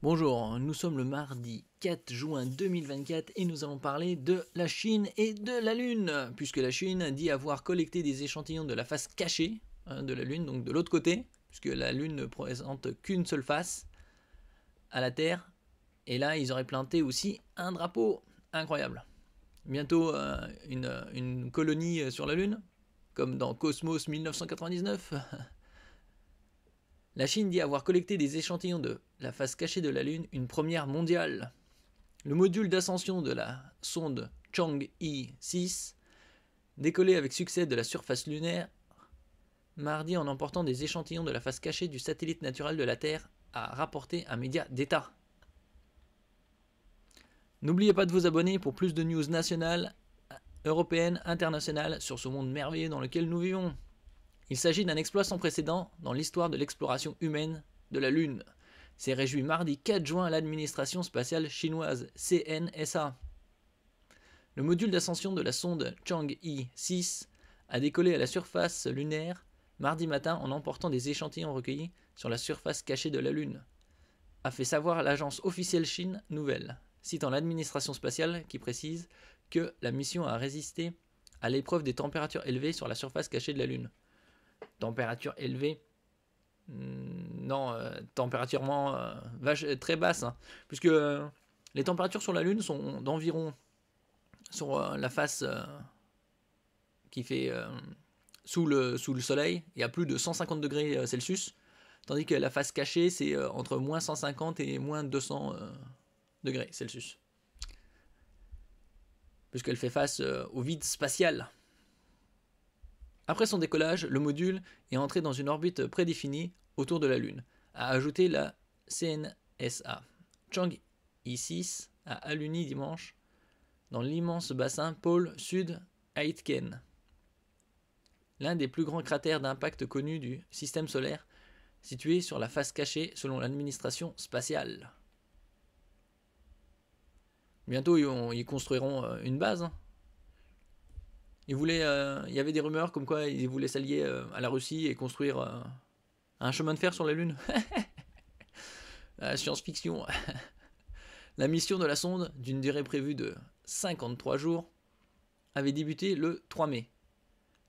Bonjour, nous sommes le mardi 4 juin 2024 et nous allons parler de la Chine et de la Lune, puisque la Chine dit avoir collecté des échantillons de la face cachée de la Lune, donc de l'autre côté, puisque la Lune ne présente qu'une seule face à la Terre, et là ils auraient planté aussi un drapeau incroyable. Bientôt une colonie sur la Lune, comme dans Cosmos 1999. La Chine dit avoir collecté des échantillons de la face cachée de la Lune, une première mondiale. Le module d'ascension de la sonde Chang'e 6, décollé avec succès de la surface lunaire, mardi en emportant des échantillons de la face cachée du satellite naturel de la Terre, a rapporté un média d'État. N'oubliez pas de vous abonner pour plus de news nationales, européennes, internationales sur ce monde merveilleux dans lequel nous vivons. Il s'agit d'un exploit sans précédent dans l'histoire de l'exploration humaine de la Lune. S'est réjoui mardi 4 juin l'administration spatiale chinoise CNSA. Le module d'ascension de la sonde Chang'e 6 a décollé à la surface lunaire mardi matin en emportant des échantillons recueillis sur la surface cachée de la Lune, a fait savoir l'agence officielle Chine Nouvelle, citant l'administration spatiale qui précise que la mission a résisté à l'épreuve des températures élevées sur la surface cachée de la Lune. Température élevée, non, températurement très basse, hein, puisque les températures sur la Lune sont d'environ, sur la face qui fait sous le soleil, il y a plus de 150 degrés Celsius, tandis que la face cachée c'est entre moins 150 et moins 200 degrés Celsius, puisqu'elle fait face au vide spatial. Après son décollage, le module est entré dans une orbite prédéfinie autour de la Lune, a ajouté la CNSA. Chang'e 6 a aluni dimanche dans l'immense bassin pôle Sud Aitken, l'un des plus grands cratères d'impact connus du système solaire, situé sur la face cachée selon l'administration spatiale. Bientôt ils construiront une base. Il y avait des rumeurs comme quoi ils voulaient s'allier à la Russie et construire un chemin de fer sur la Lune. La science-fiction. La mission de la sonde, d'une durée prévue de 53 jours, avait débuté le 3 mai.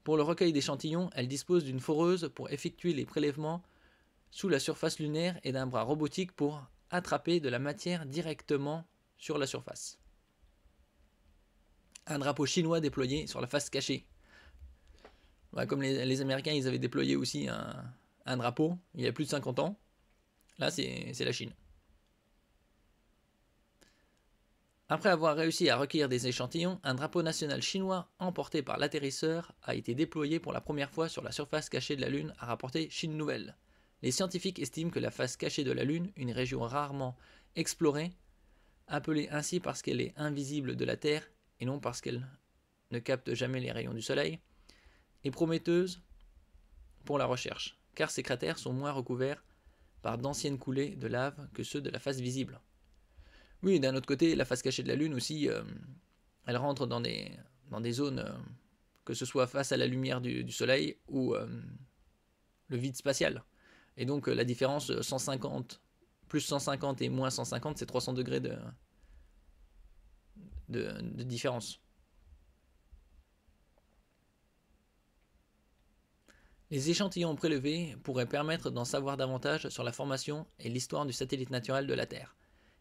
Pour le recueil d'échantillons, elle dispose d'une foreuse pour effectuer les prélèvements sous la surface lunaire et d'un bras robotique pour attraper de la matière directement sur la surface. Un drapeau chinois déployé sur la face cachée. Ouais, comme les Américains, ils avaient déployé aussi un drapeau il y a plus de 50 ans. Là, c'est la Chine. Après avoir réussi à recueillir des échantillons, un drapeau national chinois emporté par l'atterrisseur a été déployé pour la première fois sur la surface cachée de la Lune, a rapporté Chine Nouvelle. Les scientifiques estiment que la face cachée de la Lune, une région rarement explorée, appelée ainsi parce qu'elle est invisible de la Terre, et non parce qu'elle ne capte jamais les rayons du soleil, est prometteuse pour la recherche, car ces cratères sont moins recouverts par d'anciennes coulées de lave que ceux de la face visible. Oui, d'un autre côté, la face cachée de la Lune aussi, elle rentre dans des zones, que ce soit face à la lumière du soleil ou le vide spatial. Et donc la différence 150, plus 150 et moins 150, c'est 300 degrés de différence. Les échantillons prélevés pourraient permettre d'en savoir davantage sur la formation et l'histoire du satellite naturel de la Terre.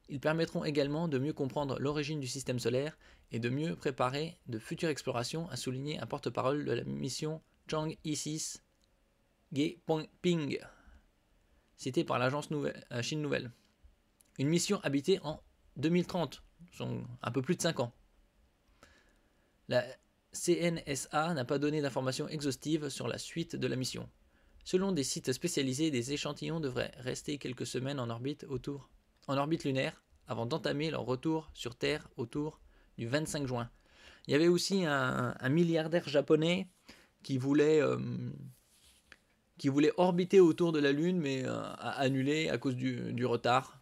Ils permettront également de mieux comprendre l'origine du système solaire et de mieux préparer de futures explorations, a souligné un porte-parole de la mission Chang'e 6, Ge Ping, cité par l'agence Chine Nouvelle. Une mission habitée en 2030, sont un peu plus de 5 ans. La CNSA n'a pas donné d'informations exhaustives sur la suite de la mission. Selon des sites spécialisés, des échantillons devraient rester quelques semaines en orbite lunaire avant d'entamer leur retour sur Terre autour du 25 juin. Il y avait aussi un milliardaire japonais qui voulait orbiter autour de la Lune, mais a annulé à cause du retard.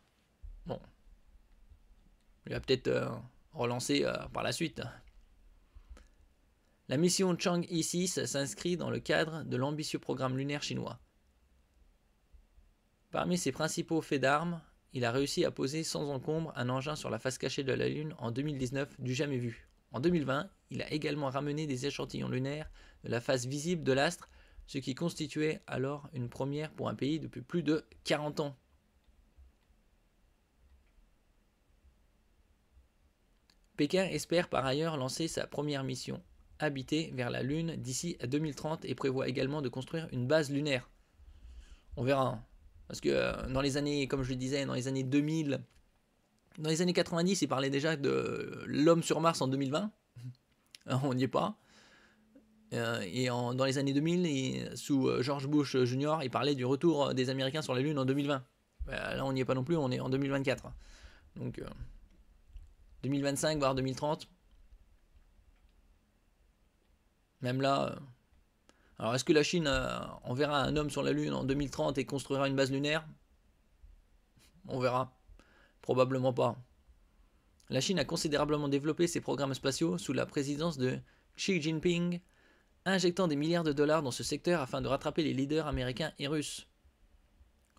Bon, il va peut-être relancer par la suite. La mission Chang'e 6 s'inscrit dans le cadre de l'ambitieux programme lunaire chinois. Parmi ses principaux faits d'armes, il a réussi à poser sans encombre un engin sur la face cachée de la Lune en 2019 du jamais vu. En 2020, il a également ramené des échantillons lunaires de la face visible de l'astre, ce qui constituait alors une première pour un pays depuis plus de 40 ans. Pékin espère par ailleurs lancer sa première mission habitée vers la Lune d'ici à 2030 et prévoit également de construire une base lunaire. On verra. Parce que dans les années, comme je le disais, dans les années 2000, dans les années 90, il parlait déjà de l'homme sur Mars en 2020. On n'y est pas. Dans les années 2000, sous George Bush Jr., il parlait du retour des Américains sur la Lune en 2020. Là, on n'y est pas non plus, on est en 2024. Donc, 2025, voire 2030. Même là... Alors, est-ce que la Chine enverra un homme sur la Lune en 2030 et construira une base lunaire? On verra. Probablement pas. La Chine a considérablement développé ses programmes spatiaux sous la présidence de Xi Jinping, injectant des milliards de dollars dans ce secteur afin de rattraper les leaders américains et russes.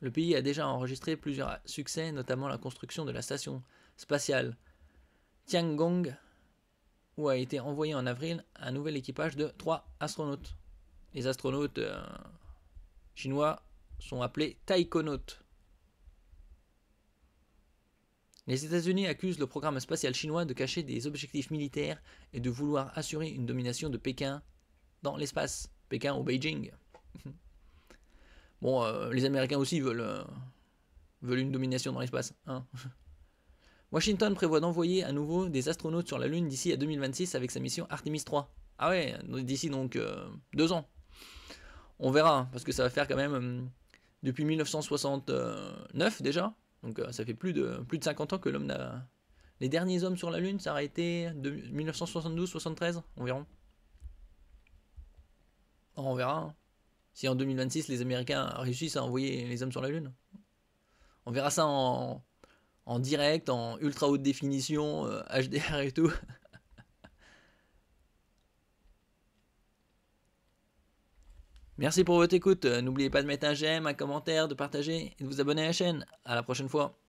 Le pays a déjà enregistré plusieurs succès, notamment la construction de la station spatiale Tiangong, où a été envoyé en avril un nouvel équipage de 3 astronautes. Les astronautes chinois sont appelés taïkonautes. Les États-Unis accusent le programme spatial chinois de cacher des objectifs militaires et de vouloir assurer une domination de Pékin dans l'espace. Pékin ou Beijing. Bon, les Américains aussi veulent une domination dans l'espace. Hein. Washington prévoit d'envoyer à nouveau des astronautes sur la Lune d'ici à 2026 avec sa mission Artemis 3. Ah ouais, d'ici donc 2 ans. On verra, parce que ça va faire quand même depuis 1969 déjà. Donc ça fait plus de 50 ans que l'homme n'a... Les derniers hommes sur la Lune, ça aurait été de 1972-73 environ. On verra. Hein. Si en 2026 les Américains réussissent à envoyer les hommes sur la Lune. On verra ça en direct, en ultra haute définition, HDR et tout. Merci pour votre écoute. N'oubliez pas de mettre un j'aime, un commentaire, de partager et de vous abonner à la chaîne. À la prochaine fois.